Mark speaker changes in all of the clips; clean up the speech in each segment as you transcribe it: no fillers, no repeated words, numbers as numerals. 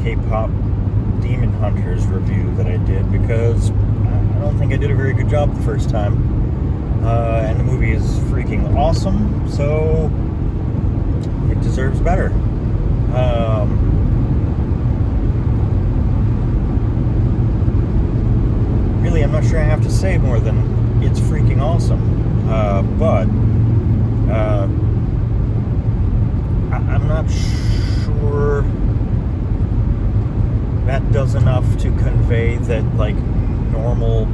Speaker 1: K-pop Demon Hunters review that I did, because I don't think I did a very good job the first time. And the movie is freaking awesome, so it deserves better. Really, I'm not sure I have to say more than it's freaking awesome. But I'm not sure that does enough to convey that, like, normal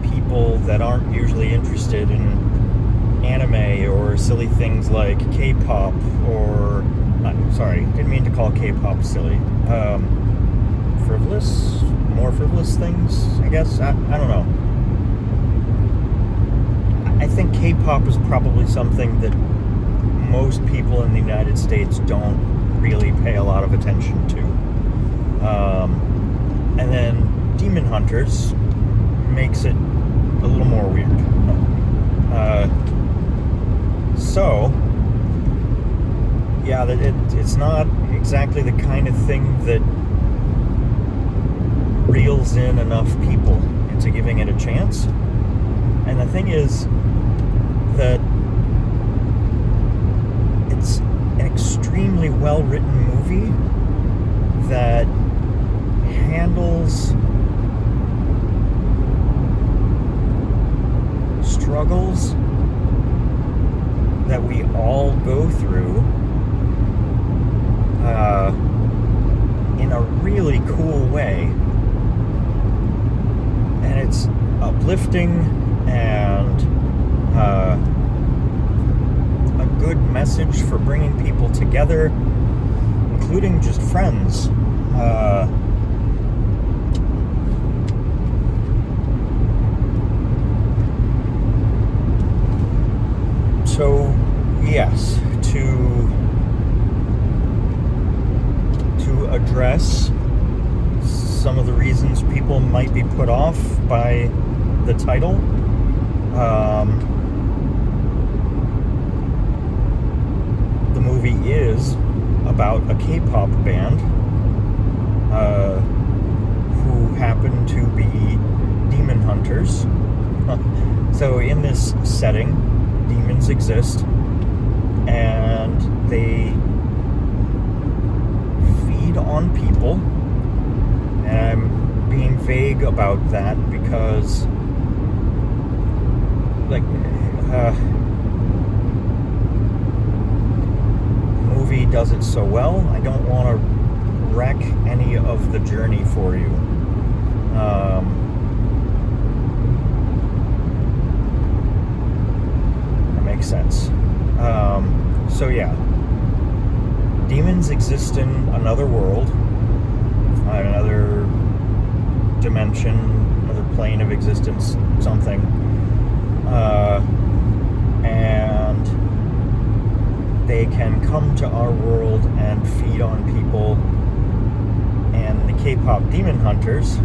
Speaker 1: people that aren't usually interested in anime or silly things like K-pop or... sorry, didn't mean to call K-pop silly. More frivolous things, I guess? I don't know. I think K-pop is probably something that most people in the United States don't really pay a lot of attention to. And then Demon Hunters makes it a little more weird. So, yeah, it's not exactly the kind of thing that reels in enough people into giving it a chance. And the thing is that it's an extremely well-written movie that handles struggles that we all go through in a really cool way. And it's uplifting and a good message for bringing people together, including just friends. So, yes, to address some of the reasons people might be put off by the title, the movie is about a K-pop band who happen to be demon hunters. So in this setting, demons exist, and they feed on people. And I'm being vague about that because, like, the movie does it so well. I don't want to wreck any of the journey for you. Makes sense. So yeah, demons exist in another world, another dimension, another plane of existence, something, and they can come to our world and feed on people. And the K-pop Demon Hunters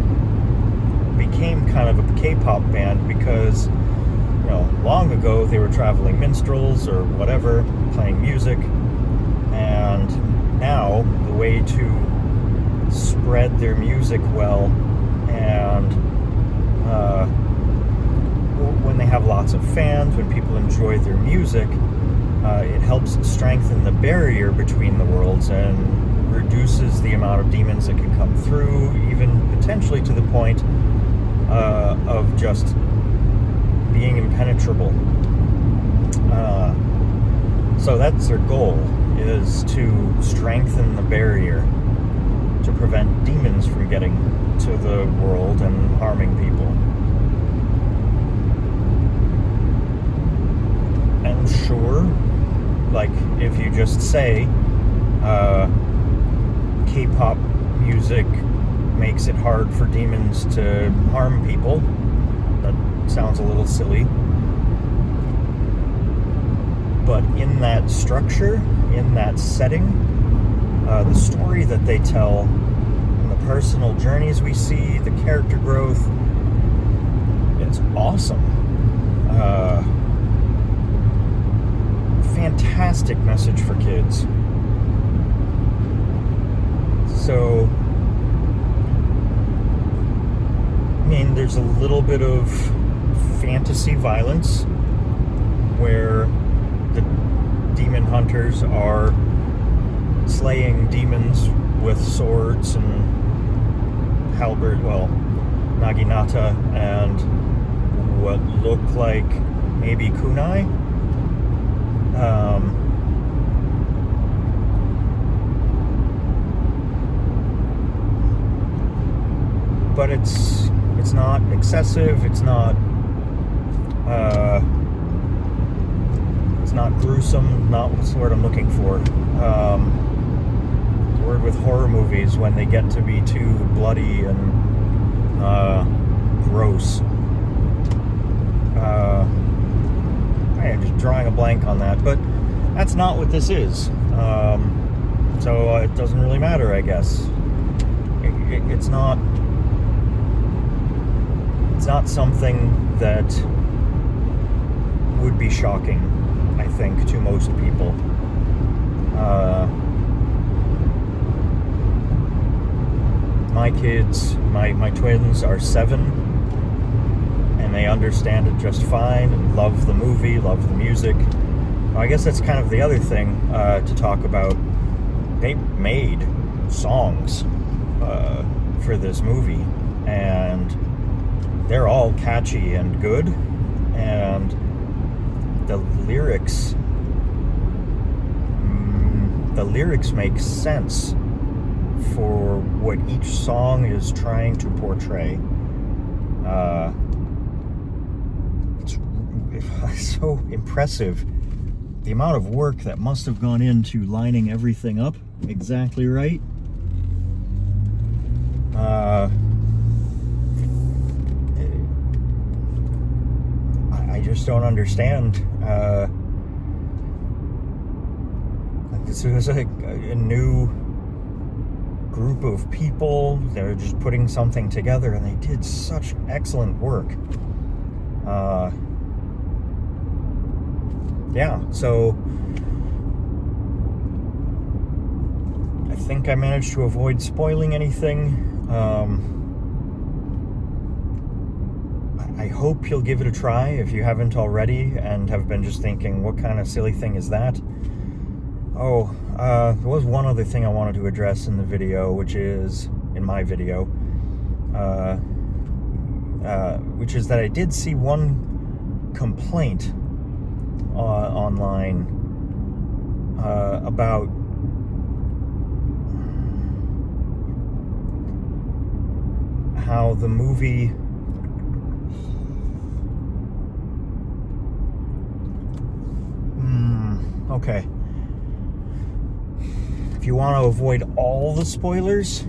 Speaker 1: became kind of a K-pop band because, you know, long ago they were traveling minstrels or whatever, playing music, and now the way to spread their music well, and when they have lots of fans, when people enjoy their music, it helps strengthen the barrier between the worlds and reduces the amount of demons that can come through, even potentially to the point of just being impenetrable. So that's their goal, is to strengthen the barrier to prevent demons from getting to the world and harming people. And sure, like, if you just say K-pop music makes it hard for demons to harm people, that sounds a little silly. But in that structure, in that setting, the story that they tell, and the personal journeys we see, the character growth, it's awesome. Fantastic message for kids. So there's a little bit of fantasy violence where the demon hunters are slaying demons with swords and halberd, well, naginata, and what look like maybe kunai. But it's not excessive. It's not gruesome. Not what's the word I'm looking for. The word with horror movies when they get to be too bloody and gross. I'm just drawing a blank on that, but that's not what this is. So it doesn't really matter, I guess. It's not something that would be shocking, I think, to most people. My kids, my twins are 7, and they understand it just fine, and love the movie, love the music. I guess that's kind of the other thing to talk about. They made songs for this movie, and they're all catchy and good, and the lyrics make sense for what each song is trying to portray. It's so impressive, the amount of work that must have gone into lining everything up exactly right. I just don't understand. This was like a new group of people. They're just putting something together, and they did such excellent work. Yeah, so I think I managed to avoid spoiling anything. I hope you'll give it a try if you haven't already and have been just thinking, what kind of silly thing is that? Oh, there was one other thing I wanted to address in the video, which is, in my video, which is that I did see one complaint online about how the movie okay. If you want to avoid all the spoilers,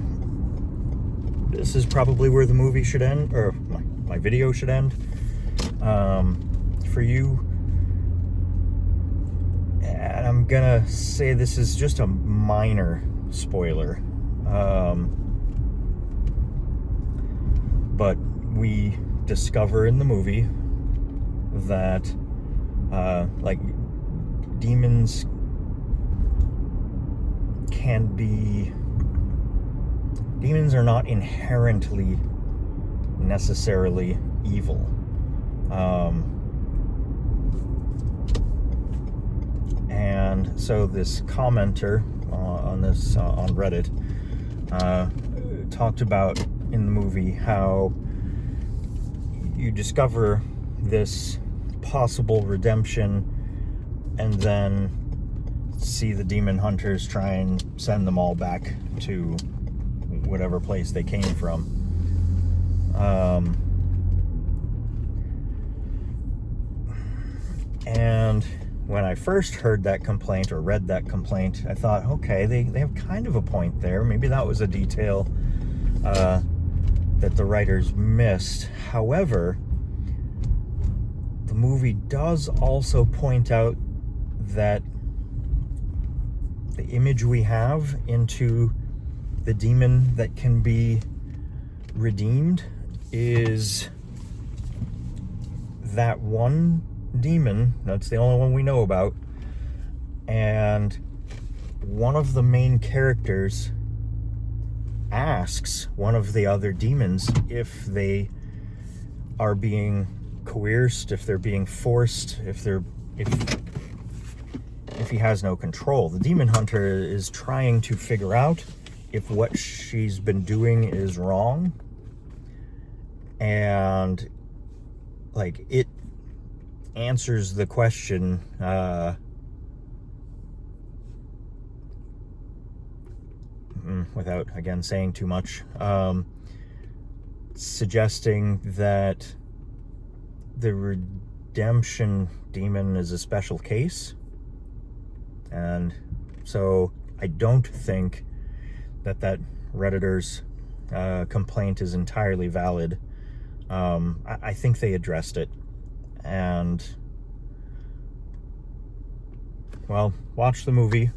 Speaker 1: this is probably where the movie should end, or my video should end. For you, and I'm gonna say this is just a minor spoiler, but we discover in the movie that like demons are not inherently necessarily evil. And so this commenter on this on Reddit talked about in the movie how you discover this possible redemption and then see the demon hunters try and send them all back to whatever place they came from. And when I first heard that complaint or read that complaint, I thought, okay, they have kind of a point there. Maybe that was a detail that the writers missed. However, the movie does also point out that the image we have into the demon that can be redeemed is that one demon. That's the only one we know about, and one of the main characters asks one of the other demons if they are being coerced, if they're being forced, if he has no control. The demon hunter is trying to figure out if what she's been doing is wrong, and like it answers the question without again saying too much, suggesting that the redemption demon is a special case. And so I don't think that Redditor's complaint is entirely valid. I think they addressed it. And, well, watch the movie.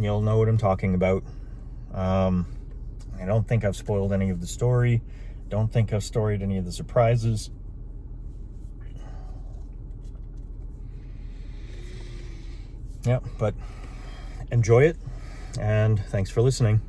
Speaker 1: You'll know what I'm talking about. I don't think I've spoiled any of the story. Don't think I've storied any of the surprises. Yeah, but enjoy it, and thanks for listening.